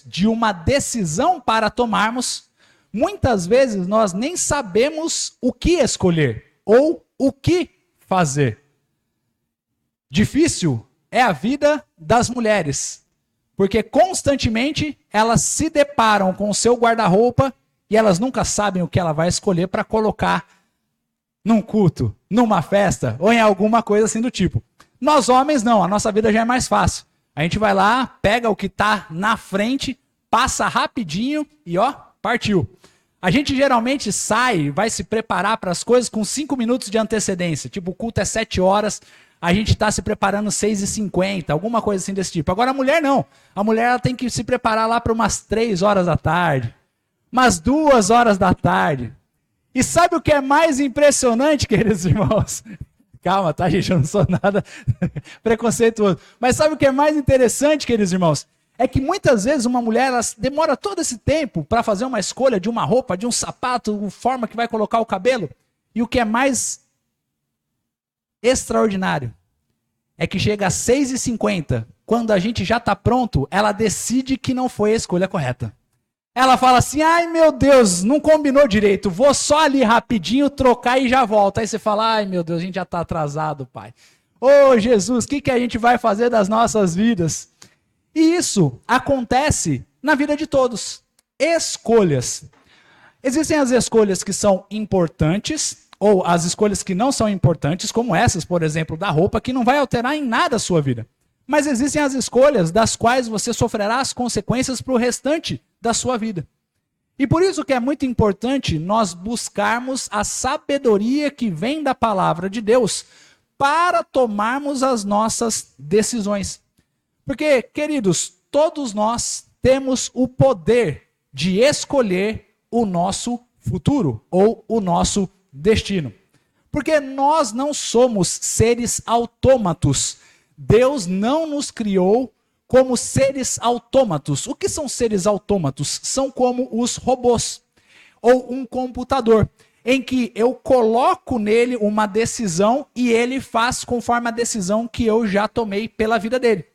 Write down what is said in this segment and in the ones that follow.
diante de uma decisão para tomarmos, muitas vezes nós nem sabemos o que escolher ou o que fazer. Difícil é a vida das mulheres, porque constantemente elas se deparam com o seu guarda-roupa e elas nunca sabem o que ela vai escolher para colocar num culto, numa festa ou em alguma coisa assim do tipo. Nós homens não, a nossa vida já é mais fácil. A gente vai lá, pega o que está na frente, passa rapidinho e ó, partiu. A gente geralmente sai, vai se preparar para as coisas com 5 minutos de antecedência. Tipo, o culto é 7 horas, a gente está se preparando 6h50, alguma coisa assim desse tipo. Agora a mulher não. A mulher ela tem que se preparar lá para umas 3 horas da tarde, umas 2 horas da tarde. E sabe o que é mais impressionante, queridos irmãos? Calma, tá, gente? Eu não sou nada preconceituoso. Mas sabe o que é mais interessante, queridos irmãos? É que muitas vezes uma mulher ela demora todo esse tempo para fazer uma escolha de uma roupa, de um sapato, forma que vai colocar o cabelo. E o que é mais extraordinário é que chega às 6h50, quando a gente já está pronto, ela decide que não foi a escolha correta. Ela fala assim, ai meu Deus, não combinou direito, vou só ali rapidinho trocar e já volto. Aí você fala, ai meu Deus, a gente já está atrasado, pai. Ô Jesus, o que a gente vai fazer das nossas vidas? E isso acontece na vida de todos. Escolhas. Existem as escolhas que são importantes, ou as escolhas que não são importantes, como essas, por exemplo, da roupa, que não vai alterar em nada a sua vida. Mas existem as escolhas das quais você sofrerá as consequências para o restante da sua vida. E por isso que é muito importante nós buscarmos a sabedoria que vem da palavra de Deus para tomarmos as nossas decisões. Porque, queridos, todos nós temos o poder de escolher o nosso futuro ou o nosso destino. Porque nós não somos seres autômatos. Deus não nos criou como seres autômatos. O que são seres autômatos? São como os robôs ou um computador, em que eu coloco nele uma decisão e ele faz conforme a decisão que eu já tomei pela vida dele.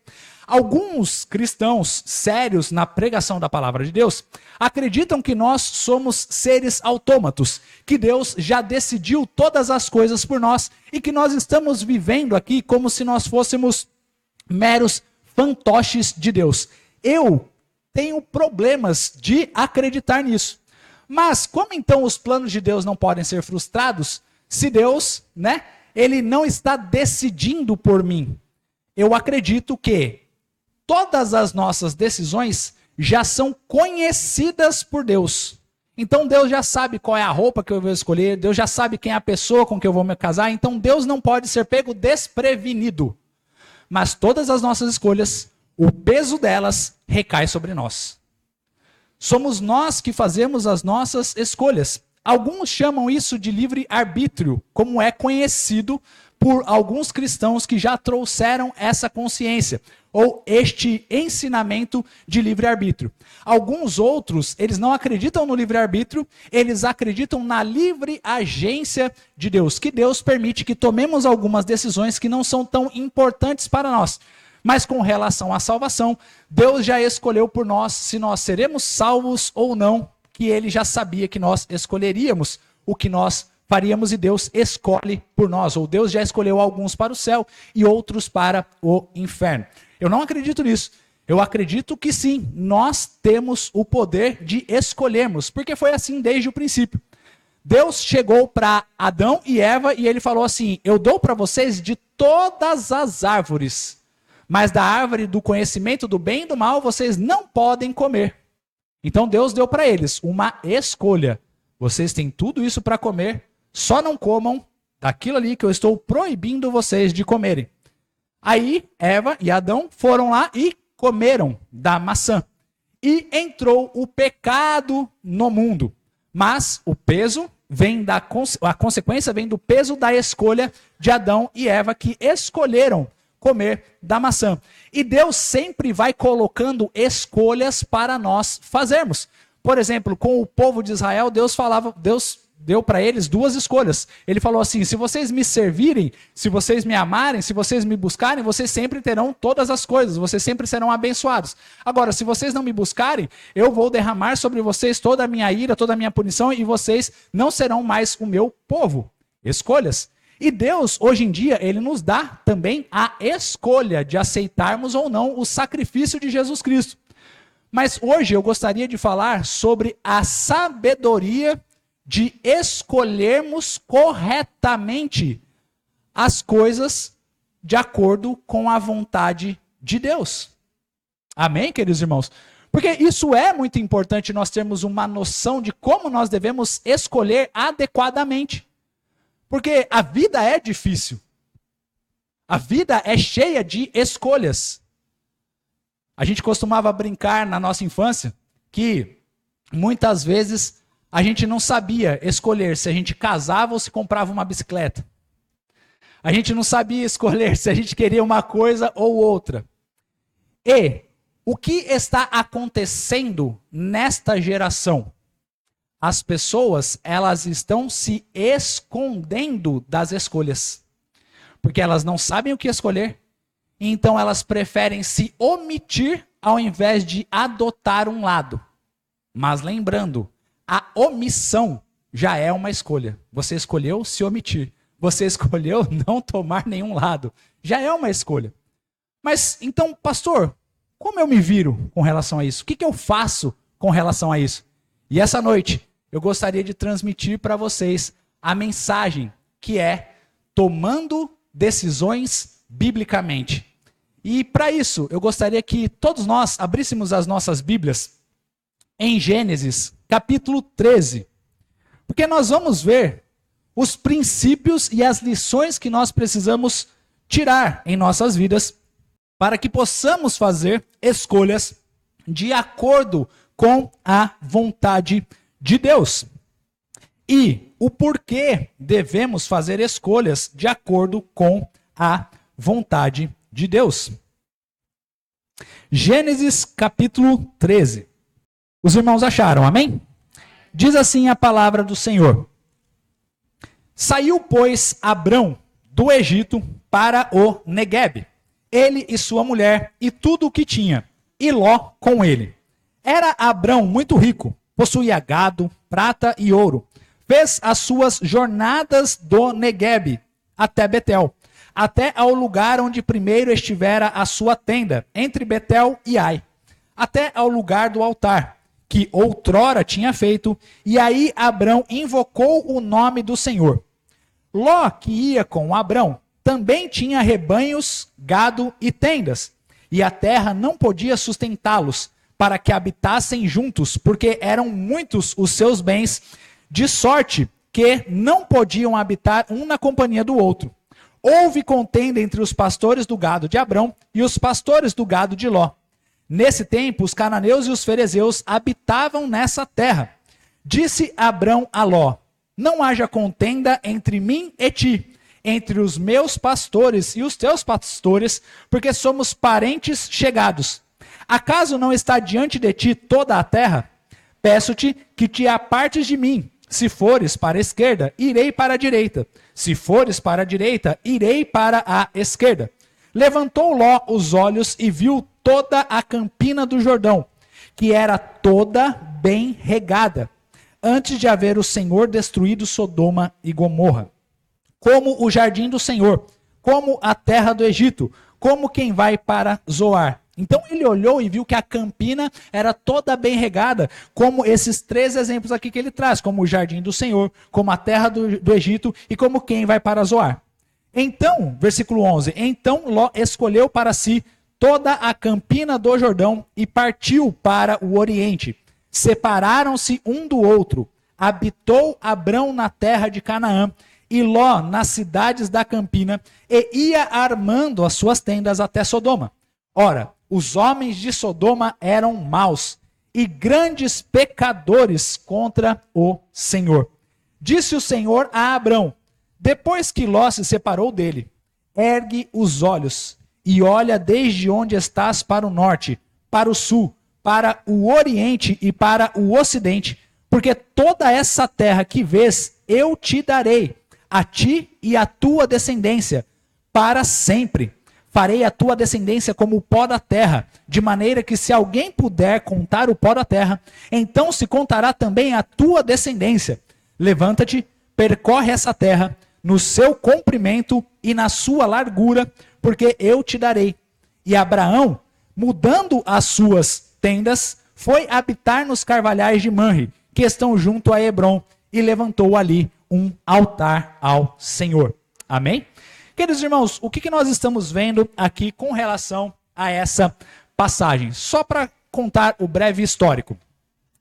Alguns cristãos sérios na pregação da palavra de Deus acreditam que nós somos seres autômatos, que Deus já decidiu todas as coisas por nós e que nós estamos vivendo aqui como se nós fôssemos meros fantoches de Deus. Eu tenho problemas de acreditar nisso. Mas como então os planos de Deus não podem ser frustrados se Deus, ele não está decidindo por mim? Eu acredito que todas as nossas decisões já são conhecidas por Deus. Então Deus já sabe qual é a roupa que eu vou escolher, Deus já sabe quem é a pessoa com que eu vou me casar, então Deus não pode ser pego desprevenido. Mas todas as nossas escolhas, o peso delas recai sobre nós. Somos nós que fazemos as nossas escolhas. Alguns chamam isso de livre-arbítrio, como é conhecido por alguns cristãos que já trouxeram essa consciência, ou este ensinamento de livre-arbítrio. Alguns outros, eles não acreditam no livre-arbítrio, eles acreditam na livre agência de Deus, que Deus permite que tomemos algumas decisões que não são tão importantes para nós. Mas com relação à salvação, Deus já escolheu por nós se nós seremos salvos ou não, que ele já sabia que nós escolheríamos o que nós faríamos e Deus escolhe por nós, ou Deus já escolheu alguns para o céu e outros para o inferno. Eu não acredito nisso. Eu acredito que sim, nós temos o poder de escolhermos, porque foi assim desde o princípio. Deus chegou para Adão e Eva e ele falou assim, eu dou para vocês de todas as árvores, mas da árvore do conhecimento do bem e do mal vocês não podem comer. Então Deus deu para eles uma escolha. Vocês têm tudo isso para comer, só não comam daquilo ali que eu estou proibindo vocês de comerem. Aí Eva e Adão foram lá e comeram da maçã. E entrou o pecado no mundo. Mas o peso vem a consequência vem do peso da escolha de Adão e Eva que escolheram comer da maçã. E Deus sempre vai colocando escolhas para nós fazermos. Por exemplo, com o povo de Israel, Deus deu para eles duas escolhas. Ele falou assim: se vocês me servirem, se vocês me amarem, se vocês me buscarem, vocês sempre terão todas as coisas, vocês sempre serão abençoados. Agora, se vocês não me buscarem, eu vou derramar sobre vocês toda a minha ira, toda a minha punição, e vocês não serão mais o meu povo. Escolhas. E Deus, hoje em dia, ele nos dá também a escolha de aceitarmos ou não o sacrifício de Jesus Cristo. Mas hoje eu gostaria de falar sobre a sabedoria de escolhermos corretamente as coisas de acordo com a vontade de Deus. Amém, queridos irmãos? Porque isso é muito importante, nós termos uma noção de como nós devemos escolher adequadamente. Porque a vida é difícil. A vida é cheia de escolhas. A gente costumava brincar na nossa infância que muitas vezes a gente não sabia escolher se a gente casava ou se comprava uma bicicleta. A gente não sabia escolher se a gente queria uma coisa ou outra. E o que está acontecendo nesta geração? As pessoas, elas estão se escondendo das escolhas. Porque elas não sabem o que escolher. Então elas preferem se omitir ao invés de adotar um lado. Mas lembrando, a omissão já é uma escolha. Você escolheu se omitir. Você escolheu não tomar nenhum lado. Já é uma escolha. Mas então, pastor, como eu me viro com relação a isso? O que eu faço com relação a isso? E essa noite eu gostaria de transmitir para vocês a mensagem que é tomando decisões biblicamente. E para isso eu gostaria que todos nós abríssemos as nossas Bíblias em Gênesis capítulo 13. Porque nós vamos ver os princípios e as lições que nós precisamos tirar em nossas vidas para que possamos fazer escolhas de acordo com a vontade de Deus. E o porquê devemos fazer escolhas de acordo com a vontade de Deus. Gênesis capítulo 13. Os irmãos acharam, amém? Diz assim a palavra do Senhor. Saiu, pois, Abrão do Egito para o Neguebe, ele e sua mulher e tudo o que tinha, e Ló com ele. Era Abrão muito rico, possuía gado, prata e ouro. Fez as suas jornadas do Neguebe até Betel, até ao lugar onde primeiro estivera a sua tenda, entre Betel e Ai, até ao lugar do altar, que outrora tinha feito, e aí Abrão invocou o nome do Senhor. Ló, que ia com Abrão, também tinha rebanhos, gado e tendas, e a terra não podia sustentá-los, para que habitassem juntos, porque eram muitos os seus bens, de sorte que não podiam habitar um na companhia do outro. Houve contenda entre os pastores do gado de Abrão e os pastores do gado de Ló. Nesse tempo, os cananeus e os ferezeus habitavam nessa terra. Disse Abrão a Ló: não haja contenda entre mim e ti, entre os meus pastores e os teus pastores, porque somos parentes chegados. Acaso não está diante de ti toda a terra? Peço-te que te apartes de mim. Se fores para a esquerda, irei para a direita. Se fores para a direita, irei para a esquerda. Levantou Ló os olhos e viu toda a campina do Jordão, que era toda bem regada, antes de haver o Senhor destruído Sodoma e Gomorra. Como o jardim do Senhor, como a terra do Egito, como quem vai para Zoar. Então ele olhou e viu que a campina era toda bem regada, como esses três exemplos aqui que ele traz, como o jardim do Senhor, como a terra do Egito e como quem vai para Zoar. Então, versículo 11, então Ló escolheu para si toda a campina do Jordão e partiu para o oriente. Separaram-se um do outro. Habitou Abrão na terra de Canaã e Ló nas cidades da campina, e ia armando as suas tendas até Sodoma. Ora, os homens de Sodoma eram maus e grandes pecadores contra o Senhor. Disse o Senhor a Abrão, depois que Ló se separou dele: ergue os olhos e olha desde onde estás para o norte, para o sul, para o oriente e para o ocidente, porque toda essa terra que vês, eu te darei, a ti e à tua descendência, para sempre. Farei a tua descendência como o pó da terra, de maneira que se alguém puder contar o pó da terra, então se contará também a tua descendência. Levanta-te, percorre essa terra, no seu comprimento e na sua largura, porque eu te darei. E Abraão, mudando as suas tendas, foi habitar nos carvalhais de Manre, que estão junto a Hebrom, e levantou ali um altar ao Senhor. Amém? Queridos irmãos, o que nós estamos vendo aqui com relação a essa passagem? Só para contar o breve histórico.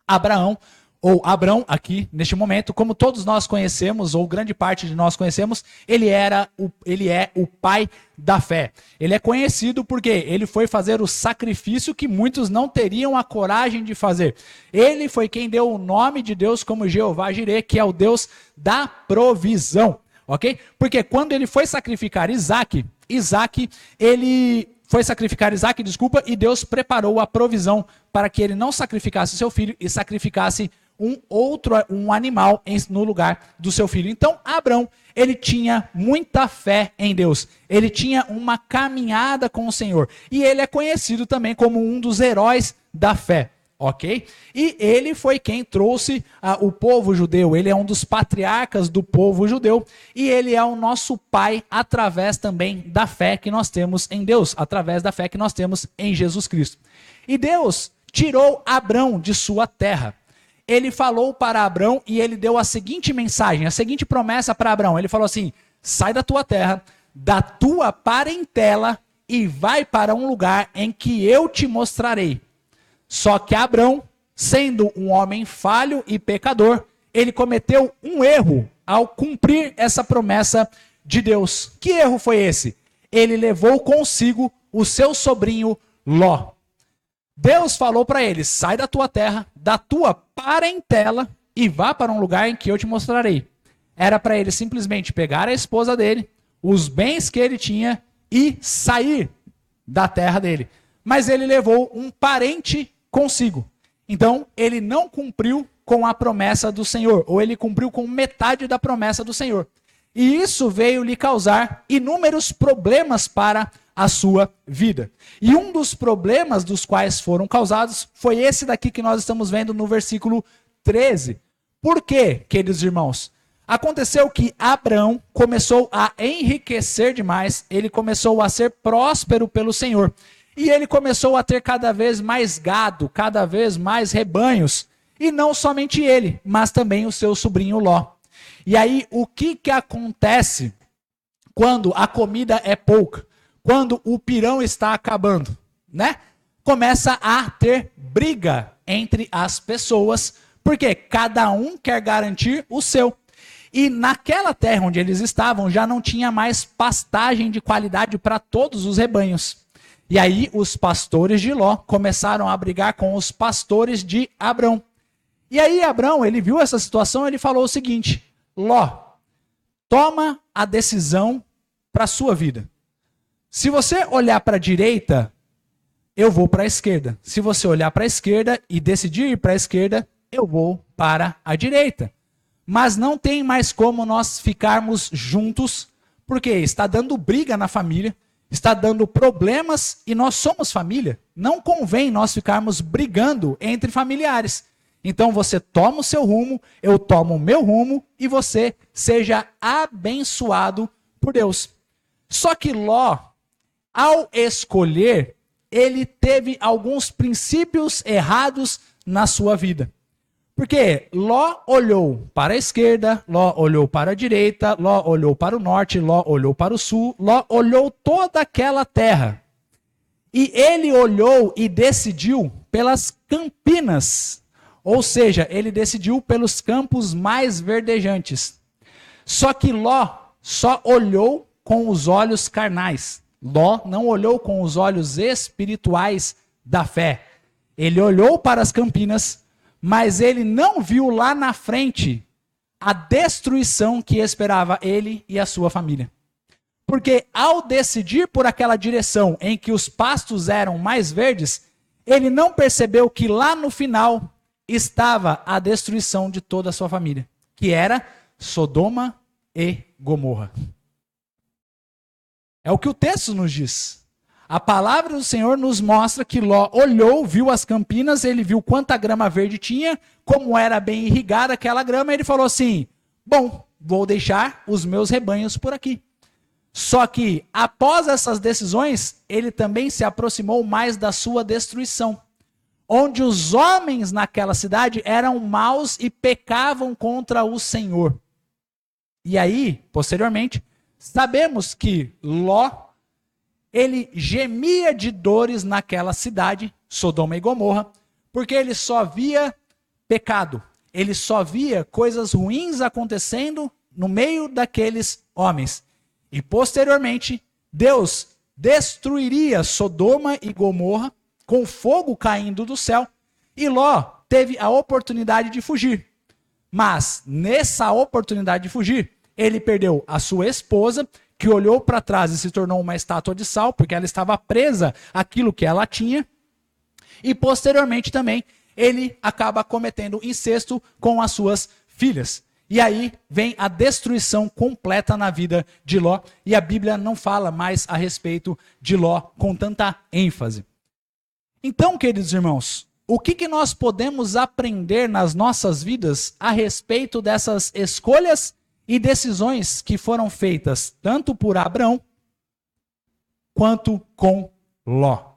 Abraão, ou Abrão aqui, neste momento, como todos nós conhecemos, ou grande parte de nós conhecemos, ele é o pai da fé. Ele é conhecido porque ele foi fazer o sacrifício que muitos não teriam a coragem de fazer. Ele foi quem deu o nome de Deus como Jeová Jireh, que é o Deus da provisão. Ok? Porque quando ele foi sacrificar Isaac, e Deus preparou a provisão para que ele não sacrificasse seu filho e sacrificasse um animal no lugar do seu filho. Então, Abrão, ele tinha muita fé em Deus. Ele tinha uma caminhada com o Senhor. E ele é conhecido também como um dos heróis da fé. Ok? E ele foi quem trouxe o povo judeu. Ele é um dos patriarcas do povo judeu. E ele é o nosso pai através também da fé que nós temos em Deus. Através da fé que nós temos em Jesus Cristo. E Deus tirou Abrão de sua terra. Ele falou para Abrão e ele deu a seguinte mensagem, a seguinte promessa para Abrão. Ele falou assim: sai da tua terra, da tua parentela e vai para um lugar em que eu te mostrarei. Só que Abrão, sendo um homem falho e pecador, ele cometeu um erro ao cumprir essa promessa de Deus. Que erro foi esse? Ele levou consigo o seu sobrinho Ló. Deus falou para ele: sai da tua terra, da tua parentela e vá para um lugar em que eu te mostrarei. Era para ele simplesmente pegar a esposa dele, os bens que ele tinha e sair da terra dele. Mas ele levou um parente consigo. Então, ele não cumpriu com a promessa do Senhor, ou ele cumpriu com metade da promessa do Senhor. E isso veio lhe causar inúmeros problemas para a sua vida. E um dos problemas dos quais foram causados foi esse daqui que nós estamos vendo no versículo 13. Por quê, queridos irmãos? Aconteceu que Abrão começou a enriquecer demais, ele começou a ser próspero pelo Senhor. E ele começou a ter cada vez mais gado, cada vez mais rebanhos. E não somente ele, mas também o seu sobrinho Ló. E aí, o que acontece quando a comida é pouca? Quando o pirão está acabando, né? Começa a ter briga entre as pessoas, porque cada um quer garantir o seu. E naquela terra onde eles estavam, já não tinha mais pastagem de qualidade para todos os rebanhos. E aí os pastores de Ló começaram a brigar com os pastores de Abrão. E aí Abrão, ele viu essa situação, ele falou o seguinte: Ló, toma a decisão para a sua vida. Se você olhar para a direita, eu vou para a esquerda. Se você olhar para a esquerda e decidir ir para a esquerda, eu vou para a direita. Mas não tem mais como nós ficarmos juntos, porque está dando briga na família, está dando problemas e nós somos família. Não convém nós ficarmos brigando entre familiares. Então você toma o seu rumo, eu tomo o meu rumo e você seja abençoado por Deus. Só que Ló, ao escolher, ele teve alguns princípios errados na sua vida. Porque Ló olhou para a esquerda, Ló olhou para a direita, Ló olhou para o norte, Ló olhou para o sul, Ló olhou toda aquela terra. E ele olhou e decidiu pelas campinas, ou seja, ele decidiu pelos campos mais verdejantes. Só que Ló só olhou com os olhos carnais. Ló não olhou com os olhos espirituais da fé. Ele olhou para as campinas, mas ele não viu lá na frente a destruição que esperava ele e a sua família. Porque ao decidir por aquela direção em que os pastos eram mais verdes, ele não percebeu que lá no final estava a destruição de toda a sua família, que era Sodoma e Gomorra. É o que o texto nos diz. A palavra do Senhor nos mostra que Ló olhou, viu as campinas, ele viu quanta grama verde tinha, como era bem irrigada aquela grama, e ele falou assim: bom, vou deixar os meus rebanhos por aqui. Só que, após essas decisões, ele também se aproximou mais da sua destruição, onde os homens naquela cidade eram maus e pecavam contra o Senhor. E aí, posteriormente, sabemos que Ló, ele gemia de dores naquela cidade, Sodoma e Gomorra, porque ele só via pecado, ele só via coisas ruins acontecendo no meio daqueles homens. E posteriormente, Deus destruiria Sodoma e Gomorra com fogo caindo do céu, e Ló teve a oportunidade de fugir. Mas, nessa oportunidade de fugir, ele perdeu a sua esposa, que olhou para trás e se tornou uma estátua de sal, porque ela estava presa àquilo que ela tinha. E posteriormente também, ele acaba cometendo incesto com as suas filhas. E aí vem a destruição completa na vida de Ló, e a Bíblia não fala mais a respeito de Ló com tanta ênfase. Então, queridos irmãos, o que nós podemos aprender nas nossas vidas a respeito dessas escolhas e decisões que foram feitas tanto por Abraão quanto com Ló?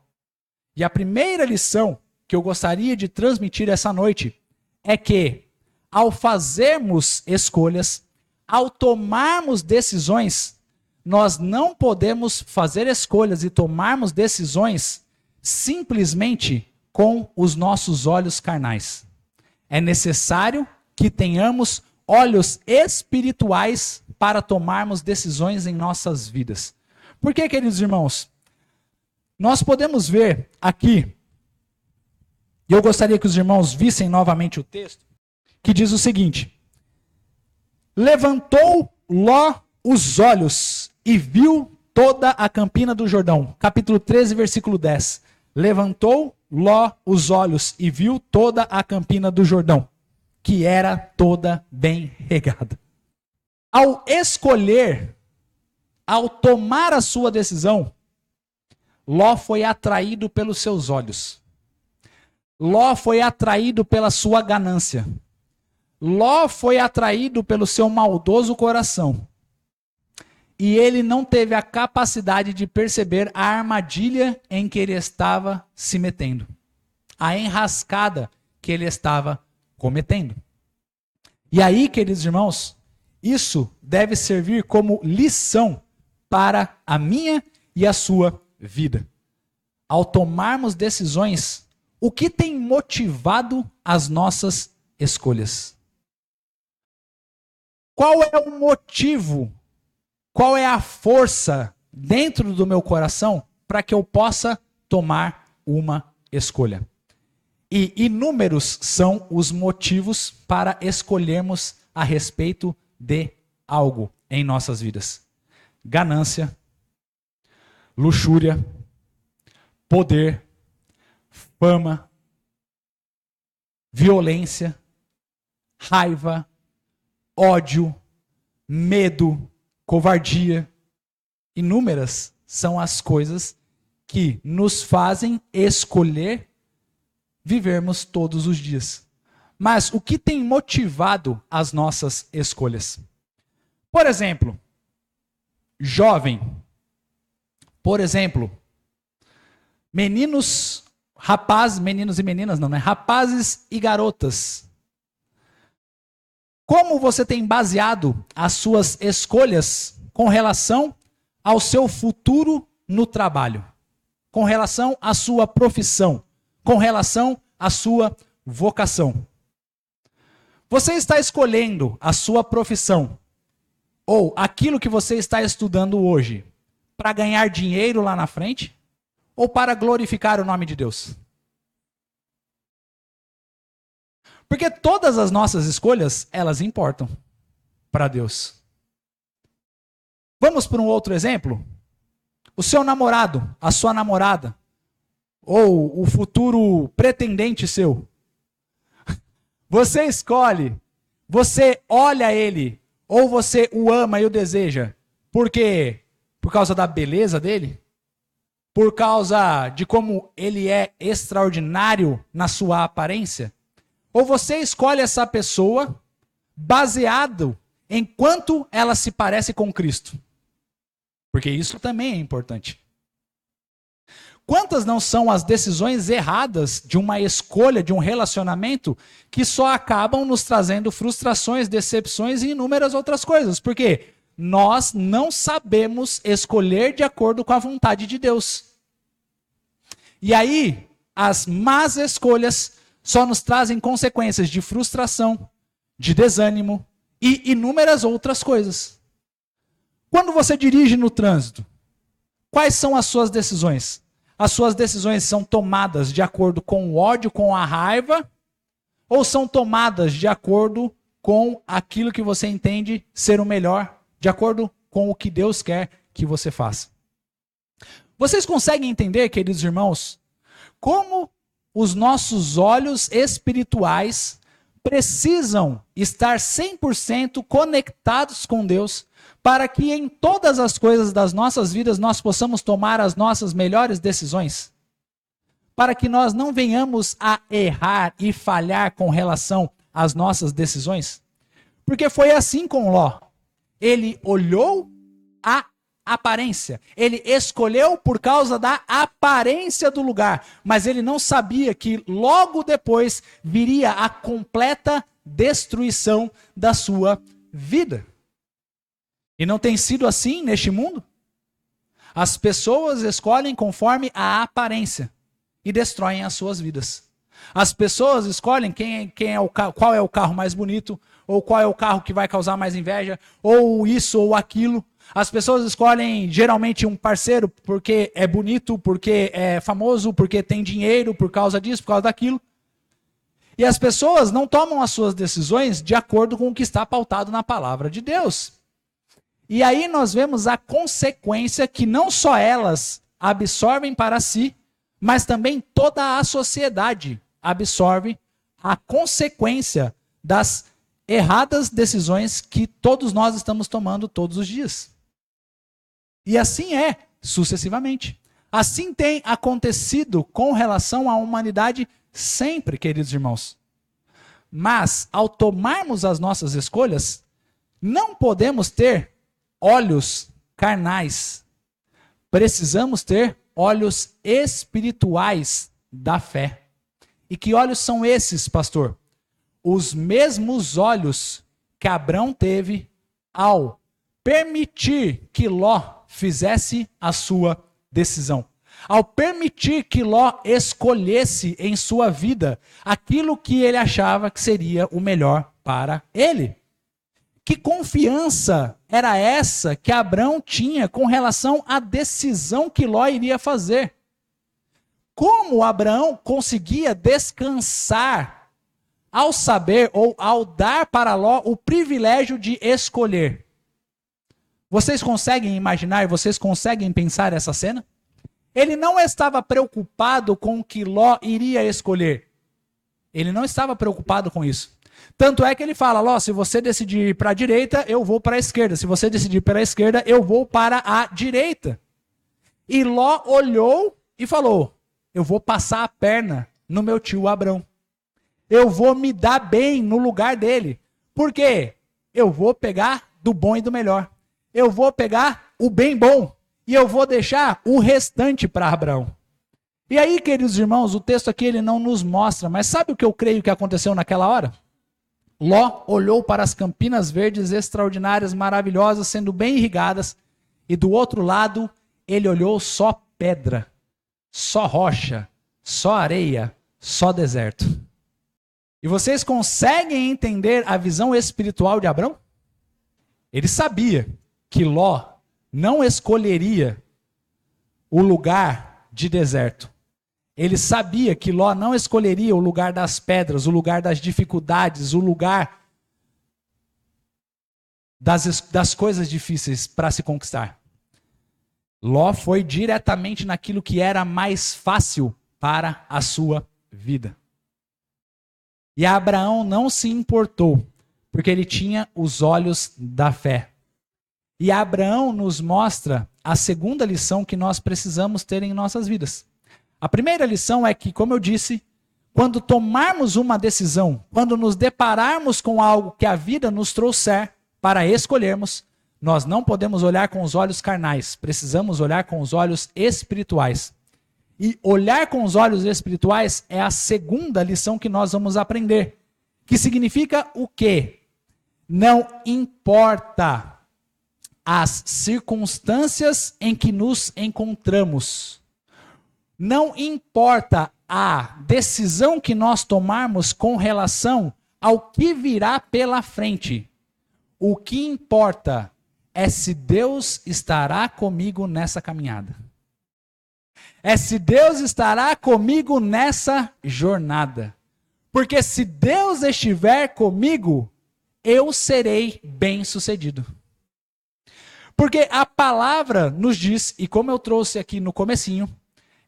E a primeira lição que eu gostaria de transmitir essa noite é que, ao fazermos escolhas, ao tomarmos decisões, nós não podemos fazer escolhas e tomarmos decisões simplesmente com os nossos olhos carnais. É necessário que tenhamos olhos espirituais para tomarmos decisões em nossas vidas. Por que, queridos irmãos? Nós podemos ver aqui, e eu gostaria que os irmãos vissem novamente o texto, que diz o seguinte: levantou Ló os olhos e viu toda a campina do Jordão. Capítulo 13, versículo 10. Levantou Ló os olhos e viu toda a campina do Jordão, que era toda bem regada. Ao escolher, ao tomar a sua decisão, Ló foi atraído pelos seus olhos. Ló foi atraído pela sua ganância. Ló foi atraído pelo seu maldoso coração. E ele não teve a capacidade de perceber a armadilha em que ele estava se metendo. A enrascada que ele estava cometendo. E aí, queridos irmãos, isso deve servir como lição para a minha e a sua vida. Ao tomarmos decisões, o que tem motivado as nossas escolhas? Qual é o motivo? Qual é a força dentro do meu coração para que eu possa tomar uma escolha? E inúmeros são os motivos para escolhermos a respeito de algo em nossas vidas. Ganância, luxúria, poder, fama, violência, raiva, ódio, medo, covardia. Inúmeras são as coisas que nos fazem escolher vivermos todos os dias. Mas o que tem motivado as nossas escolhas? Por exemplo, jovem. Por exemplo, meninos, rapazes, meninos e meninas não, né? Rapazes e garotas. Como você tem baseado as suas escolhas com relação ao seu futuro no trabalho? Com relação à sua profissão? Com relação à sua vocação? Você está escolhendo a sua profissão ou aquilo que você está estudando hoje para ganhar dinheiro lá na frente ou para glorificar o nome de Deus? Porque todas as nossas escolhas, elas importam para Deus. Vamos para um outro exemplo? O seu namorado, a sua namorada, ou o futuro pretendente seu. Você escolhe, você olha ele, ou você o ama e o deseja, por quê? Por causa da beleza dele? Por causa de como ele é extraordinário na sua aparência? Ou você escolhe essa pessoa baseado em quanto ela se parece com Cristo? Porque isso também é importante. Quantas não são as decisões erradas de uma escolha, de um relacionamento, que só acabam nos trazendo frustrações, decepções e inúmeras outras coisas? Porque nós não sabemos escolher de acordo com a vontade de Deus. E aí, as más escolhas só nos trazem consequências de frustração, de desânimo e inúmeras outras coisas. Quando você dirige no trânsito, quais são as suas decisões? As suas decisões são tomadas de acordo com o ódio, com a raiva, ou são tomadas de acordo com aquilo que você entende ser o melhor, de acordo com o que Deus quer que você faça? Vocês conseguem entender, queridos irmãos, como os nossos olhos espirituais precisam estar 100% conectados com Deus, para que em todas as coisas das nossas vidas nós possamos tomar as nossas melhores decisões? Para que nós não venhamos a errar e falhar com relação às nossas decisões? Porque foi assim com Ló. Ele olhou a aparência. Ele escolheu por causa da aparência do lugar. Mas ele não sabia que logo depois viria a completa destruição da sua vida. E não tem sido assim neste mundo? As pessoas escolhem conforme a aparência e destroem as suas vidas. As pessoas escolhem qual é o carro mais bonito, ou qual é o carro que vai causar mais inveja, ou isso ou aquilo. As pessoas escolhem geralmente um parceiro porque é bonito, porque é famoso, porque tem dinheiro, por causa disso, por causa daquilo. E as pessoas não tomam as suas decisões de acordo com o que está pautado na palavra de Deus. E aí nós vemos a consequência que não só elas absorvem para si, mas também toda a sociedade absorve a consequência das erradas decisões que todos nós estamos tomando todos os dias. E assim é, sucessivamente. Assim tem acontecido com relação à humanidade sempre, queridos irmãos. Mas, ao tomarmos as nossas escolhas, não podemos ter olhos carnais. Precisamos ter olhos espirituais da fé. E que olhos são esses, pastor? Os mesmos olhos que Abrão teve ao permitir que Ló fizesse a sua decisão. Ao permitir que Ló escolhesse em sua vida aquilo que ele achava que seria o melhor para ele. Que confiança era essa que Abrão tinha com relação à decisão que Ló iria fazer? Como Abraão conseguia descansar ao saber ou ao dar para Ló o privilégio de escolher? Vocês conseguem imaginar, vocês conseguem pensar essa cena? Ele não estava preocupado com o que Ló iria escolher. Ele não estava preocupado com isso. Tanto é que ele fala, Ló, se você decidir ir para a direita, eu vou para a esquerda. Se você decidir para a esquerda, eu vou para a direita. E Ló olhou e falou, eu vou passar a perna no meu tio Abrão. Eu vou me dar bem no lugar dele. Por quê? Eu vou pegar do bom e do melhor. Eu vou pegar o bem bom. E eu vou deixar o restante para Abraão. E aí, queridos irmãos, o texto aqui ele não nos mostra, mas sabe o que eu creio que aconteceu naquela hora? Ló olhou para as campinas verdes extraordinárias, maravilhosas, sendo bem irrigadas, e do outro lado ele olhou só pedra, só rocha, só areia, só deserto. E vocês conseguem entender a visão espiritual de Abrão? Ele sabia que Ló não escolheria o lugar de deserto. Ele sabia que Ló não escolheria o lugar das pedras, o lugar das dificuldades, o lugar das coisas difíceis para se conquistar. Ló foi diretamente naquilo que era mais fácil para a sua vida. E Abraão não se importou, porque ele tinha os olhos da fé. E Abraão nos mostra a segunda lição que nós precisamos ter em nossas vidas. A primeira lição é que, como eu disse, quando tomarmos uma decisão, quando nos depararmos com algo que a vida nos trouxer para escolhermos, nós não podemos olhar com os olhos carnais, precisamos olhar com os olhos espirituais. E olhar com os olhos espirituais é a segunda lição que nós vamos aprender. Que significa o quê? Não importa as circunstâncias em que nos encontramos. Não importa a decisão que nós tomarmos com relação ao que virá pela frente. O que importa é se Deus estará comigo nessa caminhada. É se Deus estará comigo nessa jornada. Porque se Deus estiver comigo, eu serei bem-sucedido. Porque a palavra nos diz, e como eu trouxe aqui no comecinho,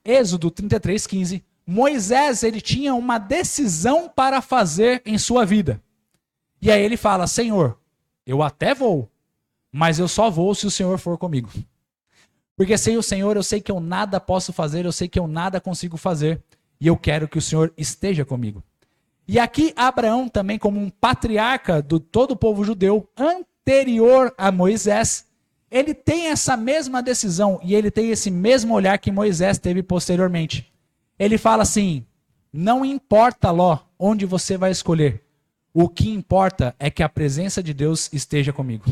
Êxodo 33:15, Moisés ele tinha uma decisão para fazer em sua vida. E aí ele fala, Senhor, eu até vou, mas eu só vou se o Senhor for comigo. Porque sem o Senhor eu sei que eu nada posso fazer, eu sei que eu nada consigo fazer, e eu quero que o Senhor esteja comigo. E aqui Abraão também, como um patriarca de todo o povo judeu, anterior a Moisés, ele tem essa mesma decisão e ele tem esse mesmo olhar que Moisés teve posteriormente. Ele fala assim, não importa, Ló, onde você vai escolher, o que importa é que a presença de Deus esteja comigo.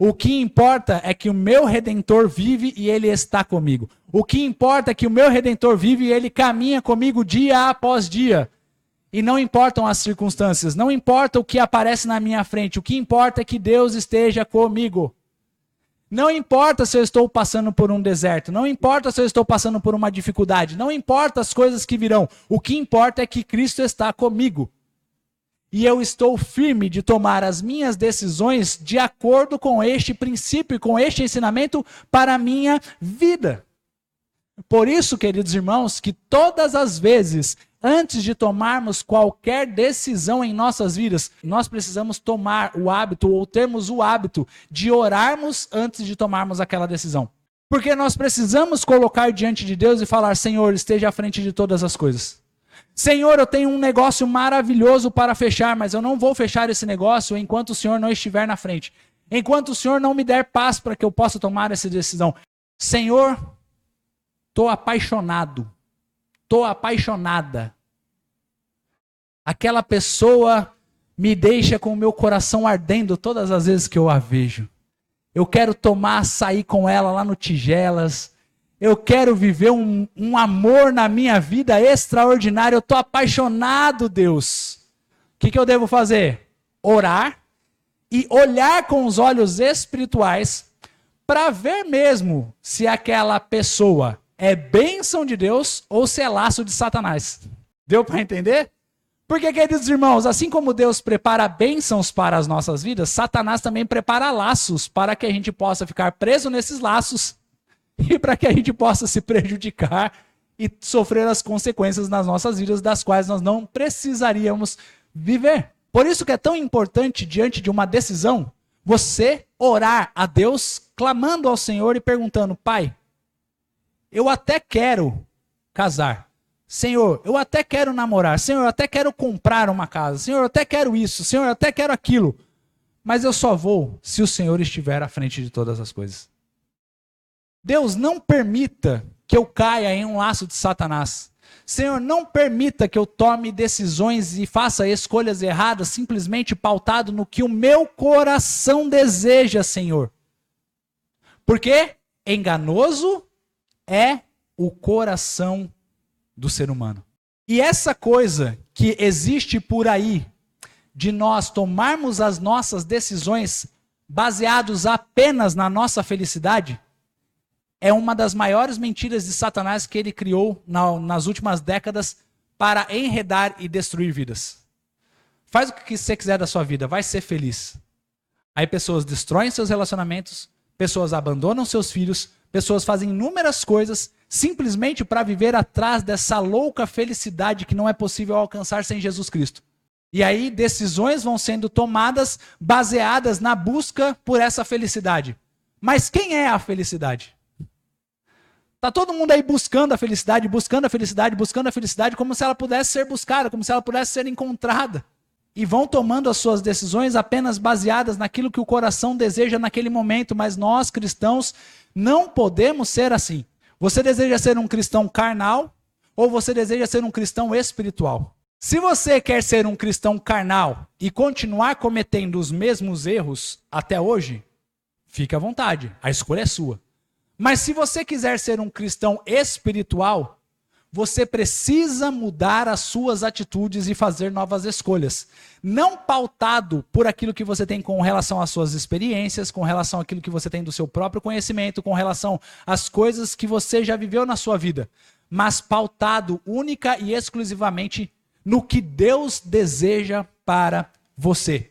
O que importa é que o meu Redentor vive e ele está comigo. O que importa é que o meu Redentor vive e ele caminha comigo dia após dia. E não importam as circunstâncias, não importa o que aparece na minha frente, o que importa é que Deus esteja comigo. Não importa se eu estou passando por um deserto, não importa se eu estou passando por uma dificuldade, não importa as coisas que virão, o que importa é que Cristo está comigo. E eu estou firme de tomar as minhas decisões de acordo com este princípio e com este ensinamento para a minha vida. Por isso, queridos irmãos, que todas as vezes, antes de tomarmos qualquer decisão em nossas vidas, nós precisamos tomar o hábito ou termos o hábito de orarmos antes de tomarmos aquela decisão. Porque nós precisamos colocar diante de Deus e falar, Senhor, esteja à frente de todas as coisas. Senhor, eu tenho um negócio maravilhoso para fechar, mas eu não vou fechar esse negócio enquanto o Senhor não estiver na frente. Enquanto o Senhor não me der paz para que eu possa tomar essa decisão. Senhor, estou apaixonado. Estou apaixonada. Aquela pessoa me deixa com o meu coração ardendo todas as vezes que eu a vejo. Eu quero tomar açaí com ela lá no Tigelas. Eu quero viver um amor na minha vida extraordinário. Eu estou apaixonado, Deus. O que eu devo fazer? Orar e olhar com os olhos espirituais para ver mesmo se aquela pessoa é bênção de Deus ou se é laço de Satanás. Deu para entender? Porque, queridos irmãos, assim como Deus prepara bênçãos para as nossas vidas, Satanás também prepara laços para que a gente possa ficar preso nesses laços e para que a gente possa se prejudicar e sofrer as consequências nas nossas vidas, das quais nós não precisaríamos viver. Por isso que é tão importante, diante de uma decisão, você orar a Deus, clamando ao Senhor e perguntando, Pai, eu até quero casar. Senhor, eu até quero namorar. Senhor, eu até quero comprar uma casa. Senhor, eu até quero isso. Senhor, eu até quero aquilo. Mas eu só vou se o Senhor estiver à frente de todas as coisas. Deus, não permita que eu caia em um laço de Satanás. Senhor, não permita que eu tome decisões e faça escolhas erradas simplesmente pautado no que o meu coração deseja, Senhor. Porque enganoso é o coração do ser humano. E essa coisa que existe por aí, de nós tomarmos as nossas decisões baseados apenas na nossa felicidade, é uma das maiores mentiras de Satanás que ele criou nas últimas décadas para enredar e destruir vidas. Faz o que você quiser da sua vida, vai ser feliz. Aí pessoas destroem seus relacionamentos, pessoas abandonam seus filhos, pessoas fazem inúmeras coisas simplesmente para viver atrás dessa louca felicidade que não é possível alcançar sem Jesus Cristo. E aí decisões vão sendo tomadas baseadas na busca por essa felicidade. Mas quem é a felicidade? Tá todo mundo aí buscando a felicidade, buscando a felicidade, buscando a felicidade, como se ela pudesse ser buscada, como se ela pudesse ser encontrada. E vão tomando as suas decisões apenas baseadas naquilo que o coração deseja naquele momento, mas nós cristãos não podemos ser assim. Você deseja ser um cristão carnal ou você deseja ser um cristão espiritual? Se você quer ser um cristão carnal e continuar cometendo os mesmos erros até hoje, fique à vontade, a escolha é sua. Mas se você quiser ser um cristão espiritual, você precisa mudar as suas atitudes e fazer novas escolhas. Não pautado por aquilo que você tem com relação às suas experiências, com relação àquilo que você tem do seu próprio conhecimento, com relação às coisas que você já viveu na sua vida, mas pautado única e exclusivamente no que Deus deseja para você.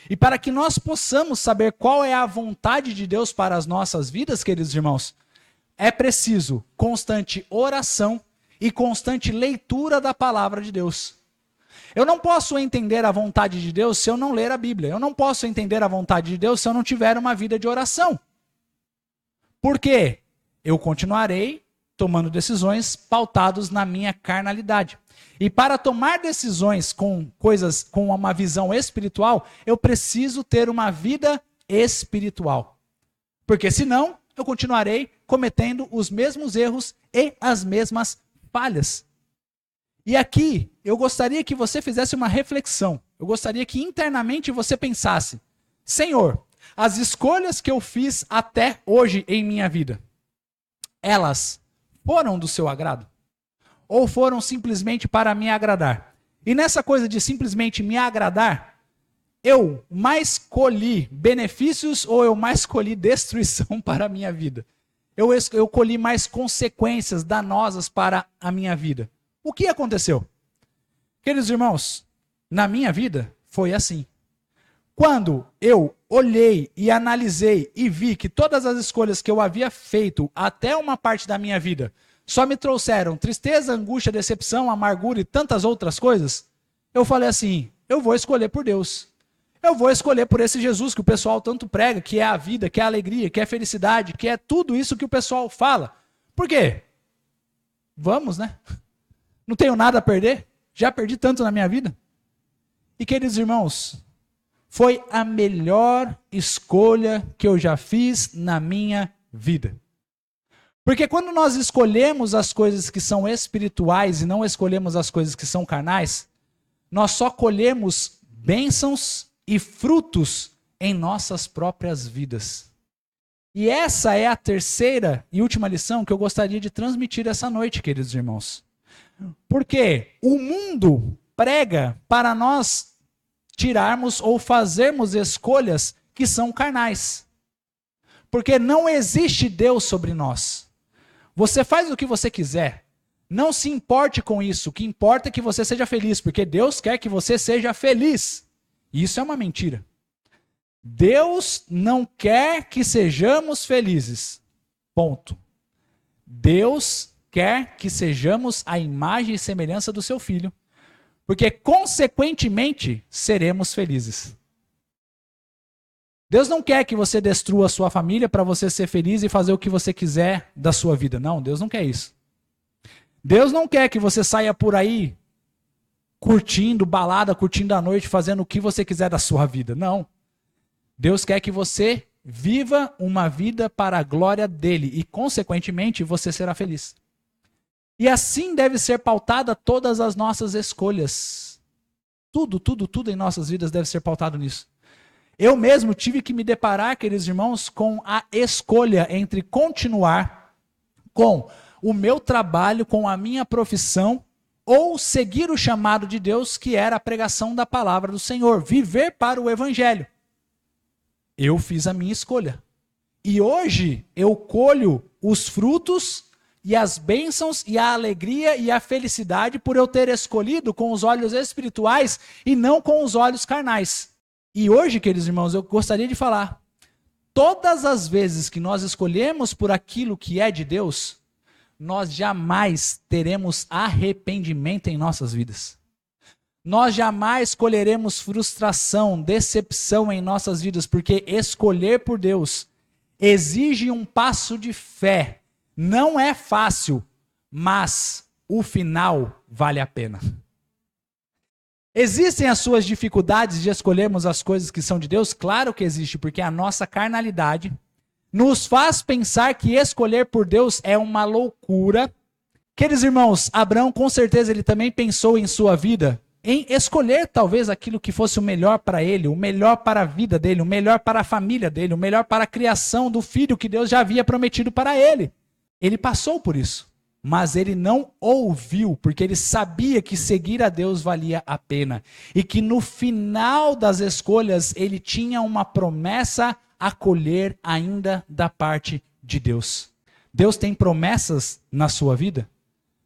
E para que nós possamos saber qual é a vontade de Deus para as nossas vidas, queridos irmãos, é preciso constante oração e constante leitura da palavra de Deus. Eu não posso entender a vontade de Deus se eu não ler a Bíblia. Eu não posso entender a vontade de Deus se eu não tiver uma vida de oração. Por quê? Eu continuarei tomando decisões pautados na minha carnalidade. E para tomar decisões com coisas com uma visão espiritual, eu preciso ter uma vida espiritual. Porque senão, eu continuarei cometendo os mesmos erros e as mesmas falhas. E aqui, eu gostaria que você fizesse uma reflexão. Eu gostaria que internamente você pensasse: Senhor, as escolhas que eu fiz até hoje em minha vida, elas foram do seu agrado? Ou foram simplesmente para me agradar? E nessa coisa de simplesmente me agradar, eu mais colhi benefícios ou eu mais colhi destruição para a minha vida? Eu colhi mais consequências danosas para a minha vida. O que aconteceu? Queridos irmãos, na minha vida foi assim. Quando eu olhei e analisei e vi que todas as escolhas que eu havia feito até uma parte da minha vida só me trouxeram tristeza, angústia, decepção, amargura e tantas outras coisas, eu falei assim: eu vou escolher por Deus. Eu vou escolher por esse Jesus que o pessoal tanto prega, que é a vida, que é a alegria, que é a felicidade, que é tudo isso que o pessoal fala. Por quê? Vamos, né? Não tenho nada a perder. Já perdi tanto na minha vida. E, queridos irmãos, foi a melhor escolha que eu já fiz na minha vida. Porque quando nós escolhemos as coisas que são espirituais e não escolhemos as coisas que são carnais, nós só colhemos bênçãos e frutos em nossas próprias vidas. E essa é a terceira e última lição que eu gostaria de transmitir essa noite, queridos irmãos. Porque o mundo prega para nós tirarmos ou fazermos escolhas que são carnais. Porque não existe Deus sobre nós. Você faz o que você quiser. Não se importe com isso. O que importa é que você seja feliz, porque Deus quer que você seja feliz. Isso é uma mentira. Deus não quer que sejamos felizes. Ponto. Deus quer que sejamos a imagem e semelhança do seu Filho, porque consequentemente seremos felizes. Deus não quer que você destrua a sua família para você ser feliz e fazer o que você quiser da sua vida. Não, Deus não quer isso. Deus não quer que você saia por aí curtindo balada, curtindo a noite, fazendo o que você quiser da sua vida. Não. Deus quer que você viva uma vida para a glória dele e, consequentemente, você será feliz. E assim deve ser pautada todas as nossas escolhas. Tudo em nossas vidas deve ser pautado nisso. Eu mesmo tive que me deparar, queridos irmãos, com a escolha entre continuar com o meu trabalho, com a minha profissão, ou seguir o chamado de Deus, que era a pregação da palavra do Senhor, viver para o evangelho. Eu fiz a minha escolha. E hoje eu colho os frutos e as bênçãos e a alegria e a felicidade por eu ter escolhido com os olhos espirituais e não com os olhos carnais. E hoje, queridos irmãos, eu gostaria de falar, todas as vezes que nós escolhemos por aquilo que é de Deus, nós jamais teremos arrependimento em nossas vidas. Nós jamais colheremos frustração, decepção em nossas vidas, porque escolher por Deus exige um passo de fé. Não é fácil, mas o final vale a pena. Existem as suas dificuldades de escolhermos as coisas que são de Deus? Claro que existe, porque a nossa carnalidade nos faz pensar que escolher por Deus é uma loucura. Queridos irmãos, Abraão com certeza ele também pensou em sua vida, em escolher talvez aquilo que fosse o melhor para ele, o melhor para a vida dele, o melhor para a família dele, o melhor para a criação do filho que Deus já havia prometido para ele. Ele passou por isso, mas ele não ouviu, porque ele sabia que seguir a Deus valia a pena. E que no final das escolhas ele tinha uma promessa a colher ainda da parte de Deus. Deus tem promessas na sua vida?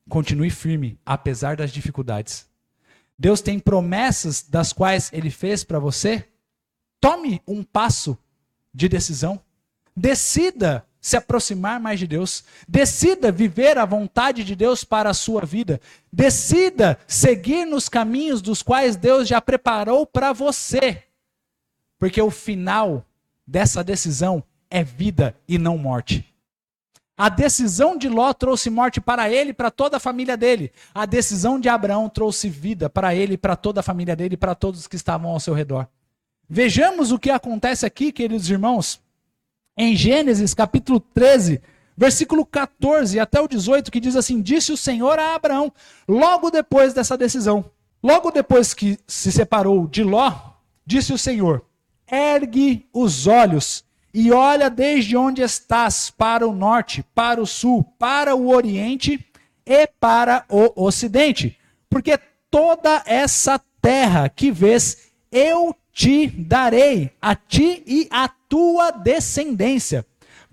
Continue firme, apesar das dificuldades. Deus tem promessas das quais ele fez para você? Tome um passo de decisão. Decida se aproximar mais de Deus. Decida viver a vontade de Deus para a sua vida. Decida seguir nos caminhos dos quais Deus já preparou para você. Porque o final dessa decisão é vida e não morte. A decisão de Ló trouxe morte para ele e para toda a família dele. A decisão de Abraão trouxe vida para ele e para toda a família dele e para todos que estavam ao seu redor. Vejamos o que acontece aqui, queridos irmãos, em Gênesis capítulo 13, versículo 14 até o 18, que diz assim: disse o Senhor a Abraão, logo depois dessa decisão, logo depois que se separou de Ló, disse o Senhor, ergue os olhos e olha desde onde estás para o norte, para o sul, para o oriente e para o ocidente. Porque toda essa terra que vês, eu te darei, a ti e à tua descendência,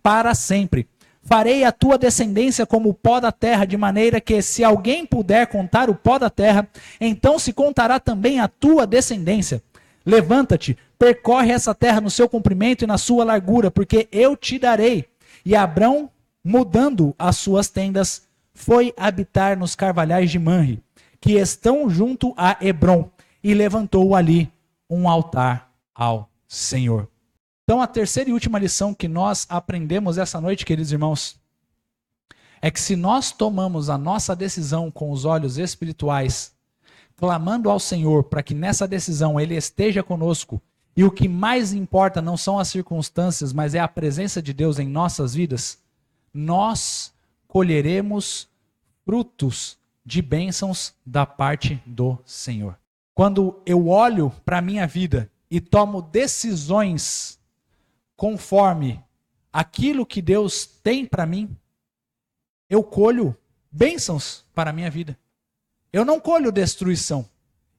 para sempre. Farei a tua descendência como o pó da terra, de maneira que, se alguém puder contar o pó da terra, então se contará também a tua descendência. Levanta-te, percorre essa terra no seu comprimento e na sua largura, porque eu te darei. E Abrão, mudando as suas tendas, foi habitar nos carvalhais de Manre, que estão junto a Hebrom, e levantou ali um altar ao Senhor. Então, a terceira e última lição que nós aprendemos essa noite, queridos irmãos, é que se nós tomamos a nossa decisão com os olhos espirituais, clamando ao Senhor para que nessa decisão Ele esteja conosco, e o que mais importa não são as circunstâncias, mas é a presença de Deus em nossas vidas, nós colheremos frutos de bênçãos da parte do Senhor. Quando eu olho para a minha vida e tomo decisões conforme aquilo que Deus tem para mim, eu colho bênçãos para a minha vida. Eu não colho destruição.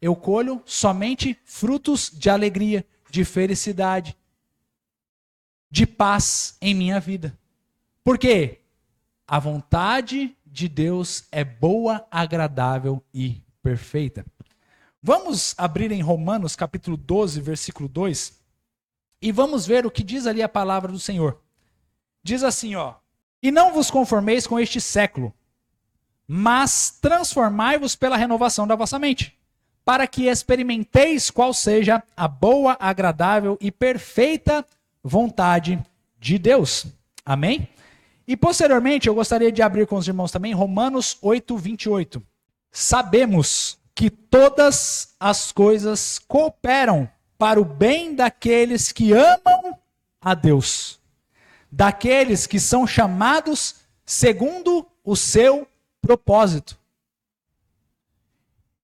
Eu colho somente frutos de alegria, de felicidade, de paz em minha vida. Por quê? A vontade de Deus é boa, agradável e perfeita. Vamos abrir em Romanos capítulo 12, versículo 2, e vamos ver o que diz ali a palavra do Senhor. Diz assim, ó: e não vos conformeis com este século, mas transformai-vos pela renovação da vossa mente, para que experimenteis qual seja a boa, agradável e perfeita vontade de Deus. Amém? E posteriormente eu gostaria de abrir com os irmãos também Romanos 8, 28. Sabemos que todas as coisas cooperam para o bem daqueles que amam a Deus, daqueles que são chamados segundo o seu propósito.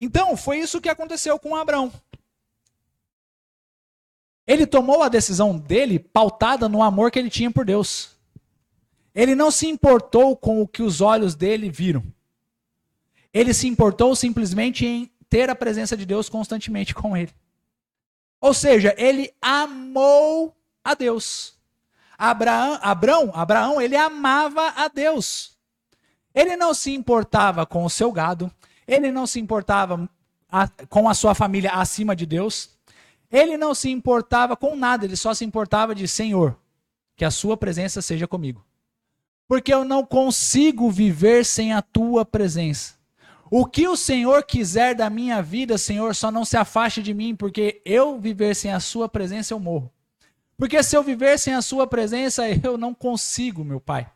Então, foi isso que aconteceu com Abraão. Ele tomou a decisão dele pautada no amor que ele tinha por Deus. Ele não se importou com o que os olhos dele viram. Ele se importou simplesmente em ter a presença de Deus constantemente com ele. Ou seja, ele amou a Deus. Abraão, ele amava a Deus. Ele não se importava com o seu gado, ele não se importava com a sua família acima de Deus, ele não se importava com nada, ele só se importava de: Senhor, que a sua presença seja comigo. porque eu não consigo viver sem a tua presença. O que o Senhor quiser da minha vida, Senhor, só não se afaste de mim, porque eu viver sem a sua presença eu morro. Porque se eu viver sem a sua presença, eu não consigo, meu Pai.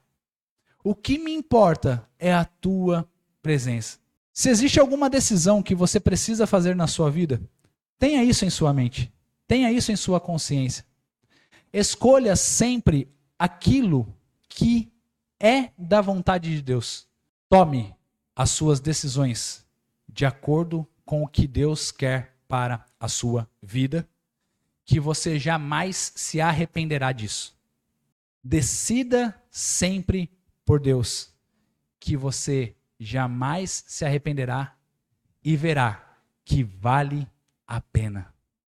O que me importa é a tua presença. Se existe alguma decisão que você precisa fazer na sua vida, tenha isso em sua mente. Tenha isso em sua consciência. Escolha sempre aquilo que é da vontade de Deus. Tome as suas decisões de acordo com o que Deus quer para a sua vida, que você jamais se arrependerá disso. Decida sempre por Deus, que você jamais se arrependerá e verá que vale a pena.